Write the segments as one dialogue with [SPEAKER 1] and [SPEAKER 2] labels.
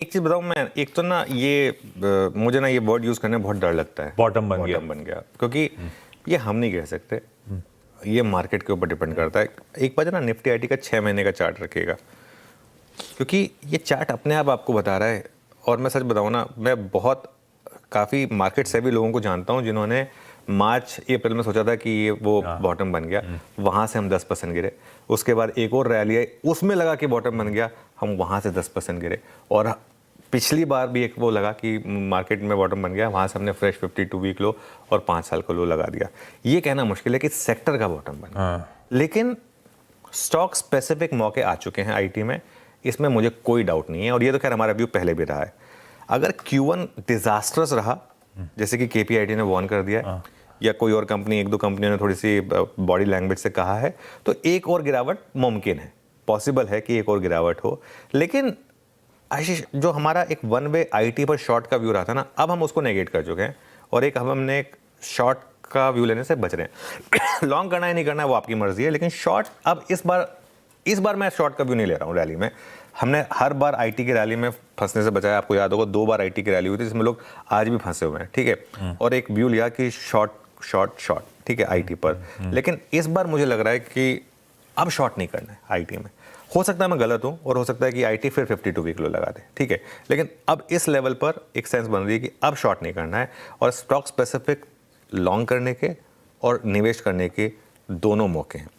[SPEAKER 1] एक चीज बताऊं मैं, एक तो ना ये मुझे ना ये वर्ड यूज करने में बहुत डर लगता है,
[SPEAKER 2] बॉटम बन
[SPEAKER 1] गया, क्योंकि ये हम नहीं कह सकते, ये मार्केट के ऊपर डिपेंड करता है। एक बार ना निफ्टी आईटी का 6 महीने का चार्ट रखिएगा, क्योंकि ये चार्ट अपने आप आपको बता रहा है। और मैं सच बताऊं ना, मैं बहुत काफ़ी मार्केट से भी लोगों को जानता हूं जिन्होंने मार्च अप्रैल में सोचा था कि ये वो बॉटम बन गया, वहां से हम 10% गिरे। उसके बाद एक और रैली आई, उसमें लगा कि बॉटम बन गया, हम वहां से 10% गिरे। और पिछली बार भी एक वो लगा कि मार्केट में बॉटम बन गया, वहां से हमने फ्रेश 52 वीक लो और 5 साल का लो लगा दिया। ये कहना मुश्किल है कि सेक्टर का बॉटम बन गया, लेकिन स्टॉक स्पेसिफिक मौके आ चुके हैं आईटी में, इसमें मुझे कोई डाउट नहीं है। और ये तो खैर हमारा व्यू पहले भी रहा है। अगर Q1 डिजास्टर्स रहा, जैसे कि केपीआईटी ने वार्न कर दिया है, या कोई और कंपनी, एक दो कंपनियों ने थोड़ी सी बॉडी लैंग्वेज से कहा है, तो एक और गिरावट मुमकिन है, पॉसिबल है कि एक और गिरावट हो। लेकिन आशीष, जो हमारा एक वन वे आईटी पर शॉर्ट का व्यू रहा था ना, अब हम उसको नेगेट कर चुके हैं और एक हमने एक शॉर्ट का व्यू लेने से बच रहे हैं। लॉन्ग करना है नहीं करना है वो आपकी मर्जी है, लेकिन शॉर्ट अब इस बार मैं शॉर्ट का व्यू नहीं ले रहा हूँ रैली में। हमने हर बार आईटी की रैली में फंसने से बचाया। आपको याद होगा 2 बार आईटी की रैली हुई थी जिसमें लोग आज भी फंसे हुए हैं, ठीक है। और एक व्यू लिया कि शॉर्ट, ठीक है, आईटी पर। लेकिन इस बार मुझे लग रहा है कि अब शॉर्ट नहीं करना है आईटी में। हो सकता है मैं गलत हूं और हो सकता है कि आईटी फिर 52 वीक लो लगा दे, ठीक है। लेकिन अब इस लेवल पर एक सेंस बन रही है कि अब शॉर्ट नहीं करना है, और स्टॉक स्पेसिफिक लॉन्ग करने के और निवेश करने के दोनों मौके हैं।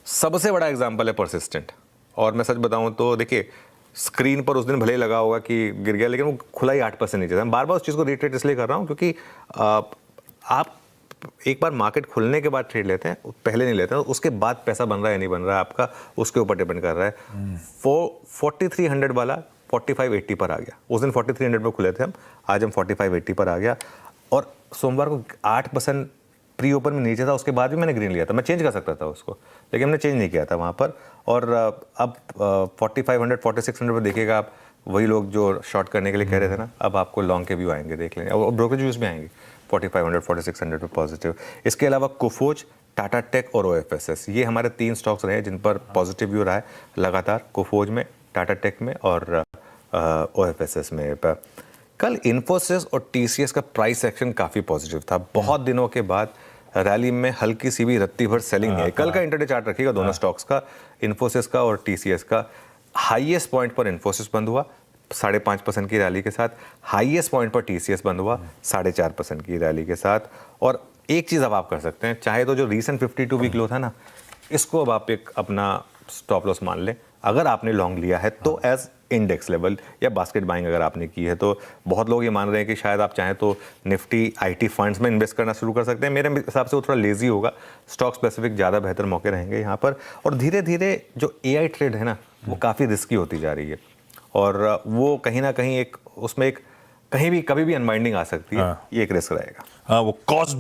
[SPEAKER 1] सबसे बड़ा एग्जांपल है परसिस्टेंट। और मैं सच बताऊं तो देखिए, स्क्रीन पर उस दिन भले ही लगा होगा कि गिर गया, लेकिन वो खुला ही 8% नीचे था। मैं बार बार उस चीज़ को रिट्रेट इसलिए कर रहा हूं क्योंकि आप एक बार मार्केट खुलने के बाद ट्रेड लेते हैं, पहले नहीं लेते हैं, उसके बाद पैसा बन रहा है नहीं बन रहा है आपका, उसके ऊपर डिपेंड कर रहा है। 4300 वाला 4580 पर आ गया। उस दिन 4300 में खुले थे हम, आज हम 4580 पर आ गया। और सोमवार को 8% प्री ओपन में नीचे था, उसके बाद भी मैंने ग्रीन लिया था। मैं चेंज कर सकता था उसको, लेकिन हमने चेंज नहीं किया था वहाँ पर। और अब 4500 4600 पर देखिएगा आप, वही लोग जो शॉर्ट करने के लिए कह रहे थे ना, अब आपको लॉन्ग के व्यू आएंगे, देख लेंगे। और ब्रोकरेज व्यूज भी आएंगे 4500 4600 पे पॉजिटिव। इसके अलावा कोफोज, टाटा टेक और ओएफएसएस, ये हमारे 3 स्टॉक्स रहे जिन पर पॉजिटिव व्यू रहा है लगातार, कोफोज में, टाटा टेक में और ओएफएसएस में। कल इन्फोसिस और टीसीएस का प्राइस एक्शन काफ़ी पॉजिटिव था। बहुत दिनों के बाद रैली में हल्की सी भी रत्ती भर सेलिंग नहीं है। कल का इंटरडे चार्ट रखिएगा दोनों स्टॉक्स का, इन्फोसिस का और टीसीएस का। हाईएस्ट पॉइंट पर इन्फोसिस बंद हुआ 5.5% की रैली के साथ, हाईएस्ट पॉइंट पर टीसीएस बंद हुआ 4.5% की रैली के साथ। और एक चीज़ अब आप कर सकते हैं, चाहे तो जो रीसेंट 52 वीक लो था ना, इसको अब आप एक अपना स्टॉप लॉस मान लें। अगर आपने लॉन्ग लिया है तो एज इंडेक्स लेवल या बास्केट बाइंग अगर आपने की है, तो बहुत लोग ये मान रहे हैं कि शायद आप चाहें तो निफ्टी आईटी फंड्स में इन्वेस्ट करना शुरू कर सकते हैं। मेरे हिसाब से वो थोड़ा लेजी होगा, स्टॉक स्पेसिफिक ज़्यादा बेहतर मौके रहेंगे यहाँ पर। और धीरे धीरे जो एआई ट्रेड है ना, वो काफ़ी रिस्की होती जा रही है, और वो कहीं ना कहीं एक उसमें एक कहीं भी कभी भी अनवाइंडिंग आ सकती है। ये एक रिस्क रहेगा।
[SPEAKER 2] वो कॉस्ट